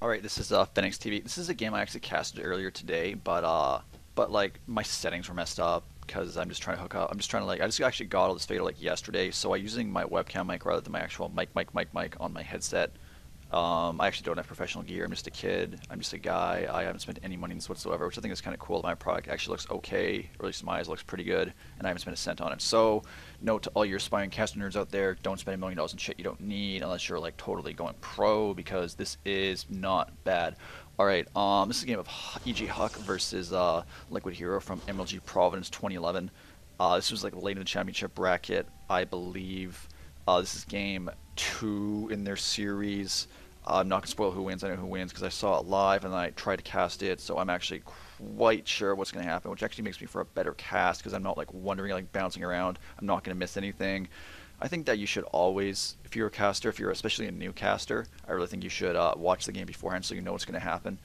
Alright, this is PhennicksTV. This is a game I actually casted earlier today, but like my settings were messed up because I'm just trying to hook up. I'm just trying to like I just actually got all this fatal like yesterday, so I'm using my webcam mic rather than my actual mic on my headset. I actually don't have professional gear. I'm just a kid. I'm just a guy. I haven't spent any money on this whatsoever, which I think is kind of cool. My product actually looks okay, or at least my eyes looks pretty good, and I haven't spent a cent on it. So, note to all your aspiring caster nerds out there: don't spend $1 million on shit you don't need unless you're like totally going pro, because this is not bad. All right, this is a game of EGHuk versus LiquidHero from MLG Providence 2011. This was like late in the championship bracket, I believe. This is game 2 in their series. I'm not going to spoil who wins. I know who wins because I saw it live and I tried to cast it, so I'm actually quite sure what's going to happen, which actually makes me for a better cast because I'm not like wondering, like bouncing around. I'm not going to miss anything. I think that you should always, if you're a caster, if you're especially a new caster, I really think you should watch the game beforehand so you know what's going to happen.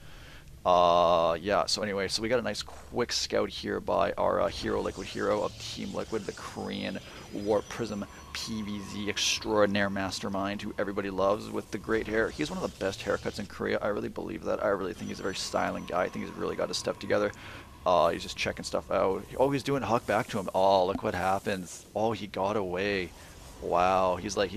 Yeah, so anyway, so we got a nice quick scout here by our hero, LiquidHero of Team Liquid, the Korean Warp Prism PVZ extraordinaire mastermind who everybody loves with the great hair. He's one of the best haircuts in Korea. I really believe that. I really think he's a very styling guy. I think he's really got his stuff together. He's just checking stuff out. Oh, he's doing Huck back to him. Oh, look what happens. Oh, he got away. Wow, he's like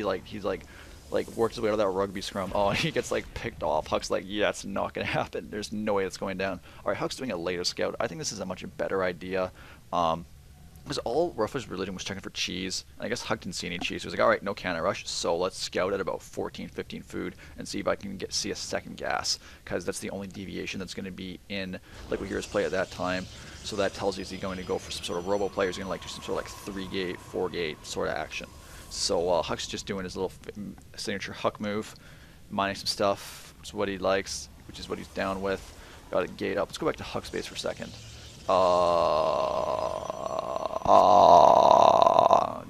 works his way out of that rugby scrum. Oh, and he gets like picked off. Huck's like, yeah, it's not gonna happen. There's no way it's going down. All right, Huck's doing a later scout. I think this is a much better idea. Because all Ruffler's really doing was checking for cheese. And I guess Huck didn't see any cheese. So he was like, all right, no cannon rush. So let's scout at about 14, 15 food and see if I can see a second gas. Because that's the only deviation that's going to be in LiquidHero's play at that time. So that tells you is he going to go for some sort of robo player? Is he going to like do some sort of like 3-gate, 4-gate sort of action? So Huck's just doing his little signature Huck move, mining some stuff, which is what he likes, which is what he's down with. Got a gate up. Let's go back to Huck's base for a second.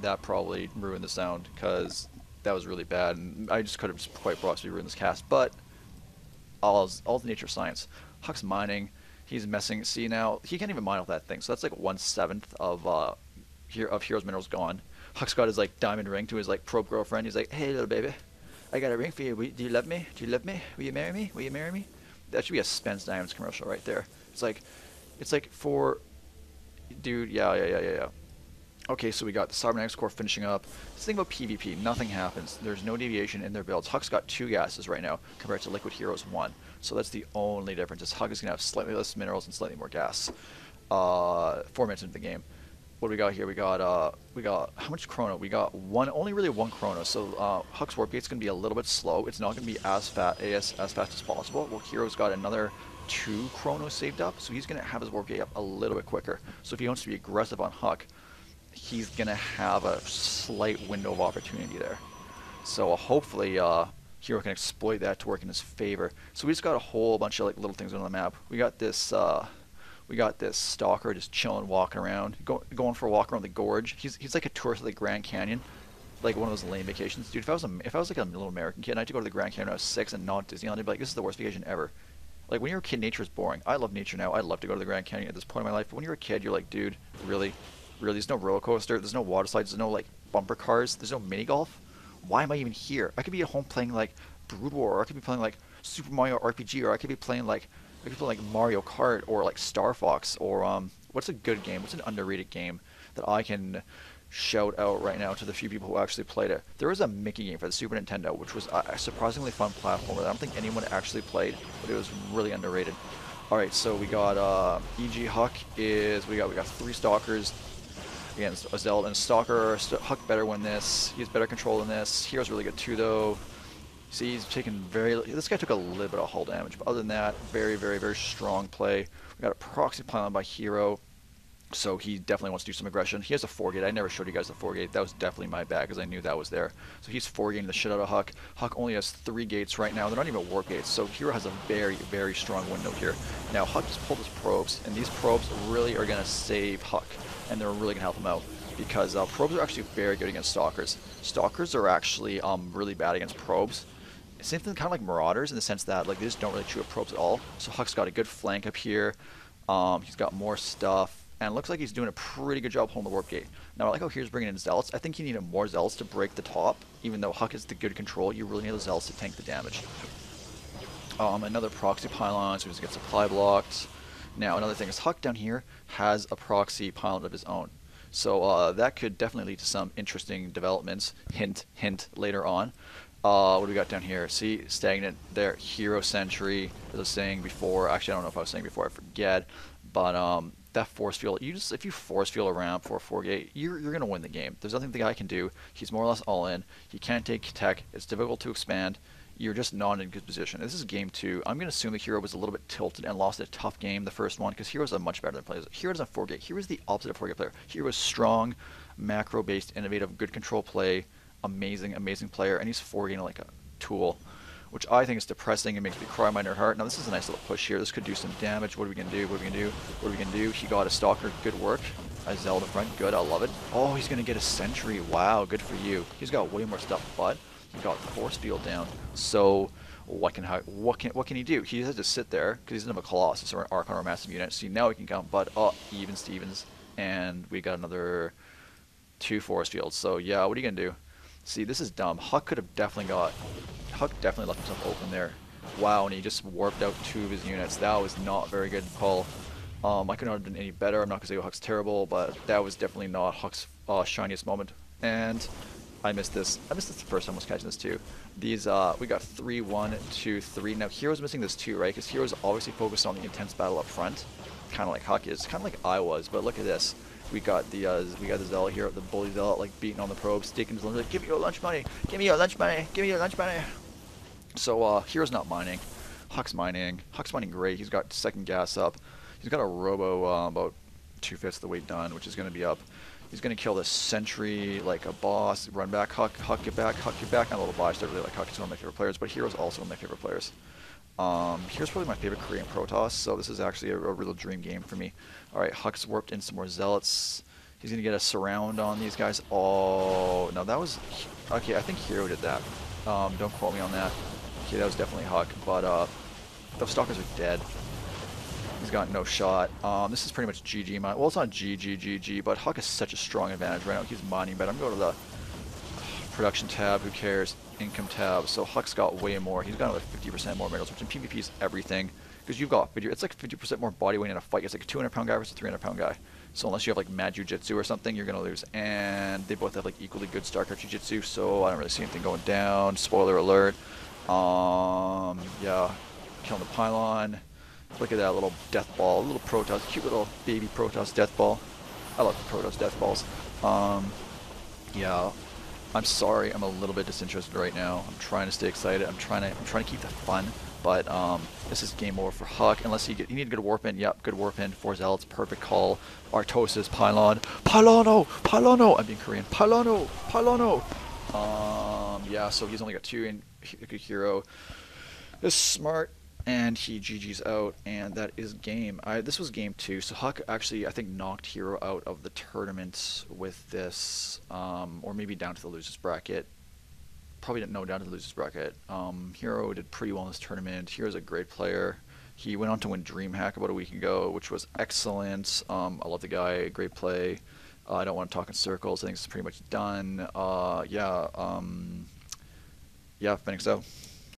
That probably ruined the sound because that was really bad, and I just could have just quite possibly ruined this cast. But all the nature of science. Huck's mining. He's messing. See now, he can't even mine off that thing. So that's like 1/7 of Hero's minerals gone. Huck's got his like diamond ring to his like probe girlfriend. He's like, "Hey, little baby, I got a ring for you. Do you love me? Do you love me? Will you marry me? Will you marry me?" That should be a Spence Diamonds commercial right there. It's like for, dude. Yeah. Okay, so we got the Cybernetics Core finishing up. This thing about PvP, nothing happens. There's no deviation in their builds. Huck's got 2 gases right now compared to LiquidHero's 1. So that's the only difference. Is Huck is gonna have slightly less minerals and slightly more gas. 4 minutes into the game. What do we got here? We got how much chrono? We got only really one chrono. So Huck's warp gate's gonna be a little bit slow. It's not gonna be as fast as possible. Well, Hero's got another 2 chronos saved up, so he's gonna have his warp gate up a little bit quicker. So if he wants to be aggressive on Huck, he's gonna have a slight window of opportunity there. So hopefully Hero can exploit that to work in his favor. So we just got a whole bunch of like little things on the map. We got this stalker just chilling, walking around, going for a walk around the gorge. He's like a tourist of the Grand Canyon, like one of those lame vacations. Dude, if I was like a little American kid and I had to go to the Grand Canyon when I was 6 and not Disneyland, I'd be like, this is the worst vacation ever. Like when you're a kid, nature is boring. I love nature now. I'd love to go to the Grand Canyon at this point in my life. But when you're a kid, you're like, dude, really? There's no roller coaster. There's no water slides. There's no like bumper cars. There's no mini golf. Why am I even here? I could be at home playing like Brood War, or I could be playing like Super Mario RPG, or I could be playing like Mario Kart or like Star Fox, or what's a good game? What's an underrated game that I can shout out right now to the few people who actually played it? There was a Mickey game for the Super Nintendo, which was a surprisingly fun platformer that I don't think anyone actually played, but it was really underrated. All right, so we got EGHuk is we got 3 stalkers. Again, a Zelda and a Stalker. Huck better win this. He has better control than this. Hero's really good too, though. See, he's taking this guy took a little bit of hull damage, but other than that, very strong play. We got a proxy pylon by Hero, so he definitely wants to do some aggression. He has a 4-gate. I never showed you guys the 4-gate. That was definitely my bad because I knew that was there. So he's 4-gating the shit out of Huck. Huck only has 3 gates right now. They're not even warp gates, so Hero has a very strong window here. Now Huck just pulled his probes, and these probes really are going to save Huck, and they're really going to help him out. Because probes are actually very good against stalkers. Stalkers are actually really bad against probes. Same thing, kind of like Marauders in the sense that like they just don't really chew up probes at all. So Huck's got a good flank up here. He's got more stuff, and it looks like he's doing a pretty good job holding the warp gate. Now I like how here's bringing in Zealots. I think you need more Zealots to break the top. Even though Huck is the good control, you really need the Zealots to tank the damage. Another proxy pylon, so he gets supply blocked. Now, another thing is Huck down here has a proxy pylon of his own. So that could definitely lead to some interesting developments. Hint, hint, later on. What do we got down here? See, stagnant there. Hero Sentry, as I was saying before. Actually, I don't know if I was saying before. I forget. But that force field, if you force field around for a 4-gate, you're gonna win the game. There's nothing the guy can do. He's more or less all in. He can't take tech. It's difficult to expand. You're just not in a good position. This is game 2. I'm going to assume the Hero was a little bit tilted and lost a tough game, the first one, because Heroes are much better than players. Heroes on 4-gate. Hero is the opposite of 4-gate player. Hero is strong, macro-based, innovative, good control play, amazing, amazing player, and he's 4-gating like a tool, which I think is depressing and makes me cry my nerd heart. Now this is a nice little push here. This could do some damage. What are we going to do? What are we going to do? What are we going to do? He got a Stalker. Good work. A Zelda front. Good. I love it. Oh, he's going to get a Sentry. Wow. Good for you. He's got way more stuff, but he got the force field down. So what can he do? He has to sit there because he doesn't have a Colossus or an Archon or a massive unit. See, now he can count, but even Stevens, and we got another 2 force fields. So yeah, what are you gonna do? See, this is dumb. Huck definitely left himself open there. Wow, and he just warped out 2 of his units. That was not very good call. I could not have done any better. I'm not gonna say Huck's terrible, but that was definitely not Huck's shiniest moment. And I missed this. I missed this the first time I was catching this too. These we got 3, 1, 2, 3. Now Hero's missing this too, right? Because Hero's obviously focused on the intense battle up front, kind of like Huck is, kind of like I was. But look at this. We got the Zealot here, the bully Zealot, like beating on the probes, taking his lunch. Like, give me your lunch money. Give me your lunch money. Give me your lunch money. So Hero's not mining. Huck's mining. Huck's mining great. He's got second gas up. He's got a Robo about 2/5 of the weight done, which is going to be up. He's going to kill this Sentry like a boss. Run back, Huck, Huck, get back, Huck, get back. I'm a little biased. I really like Huck. He's one of my favorite players, but Hero's also one of my favorite players. Here's probably my favorite Korean Protoss, so this is actually a real dream game for me. Alright, Huck's warped in some more Zealots. He's going to get a surround on these guys. Oh, no, that was... Okay, I think Hero did that. Don't quote me on that. Okay, that was definitely Huck, but those Stalkers are dead. He's got no shot. This is pretty much GG. Well, it's not GG, but Huck has such a strong advantage right now. He's mining better. I'm going to go to the production tab. Who cares? Income tab. So Huck's got way more. He's got another 50% more medals, which in PvP is everything. Because you've got, it's like 50% more body weight in a fight. It's like a 200-pound guy versus a 300-pound guy. So unless you have like mad jujitsu or something, you're going to lose. And they both have like equally good StarCraft jujitsu, so I don't really see anything going down. Spoiler alert. Yeah. Killing the pylon. Look at that little death ball, little Protoss, cute little baby Protoss death ball. I love the Protoss death balls. Yeah, I'm sorry, I'm a little bit disinterested right now. I'm trying to stay excited. I'm trying to keep the fun, but this is game over for Huck. Unless you need a good warp in. Yep, good warp in. 4 Zealots, perfect call. Artosis, pylon, pylono, pylono. I'm being Korean. Pylono, pylono. Yeah, so he's only got 2 in Hero. Is smart. And he GG's out, and that is game. This was game 2, so Huck actually, I think, knocked Hero out of the tournament with this, or maybe down to the losers bracket. Probably didn't know down to the losers bracket. Hero did pretty well in this tournament. Hero's a great player. He went on to win DreamHack about a week ago, which was excellent. I love the guy, great play. I don't want to talk in circles. I think it's pretty much done. Yeah, Phoenix out.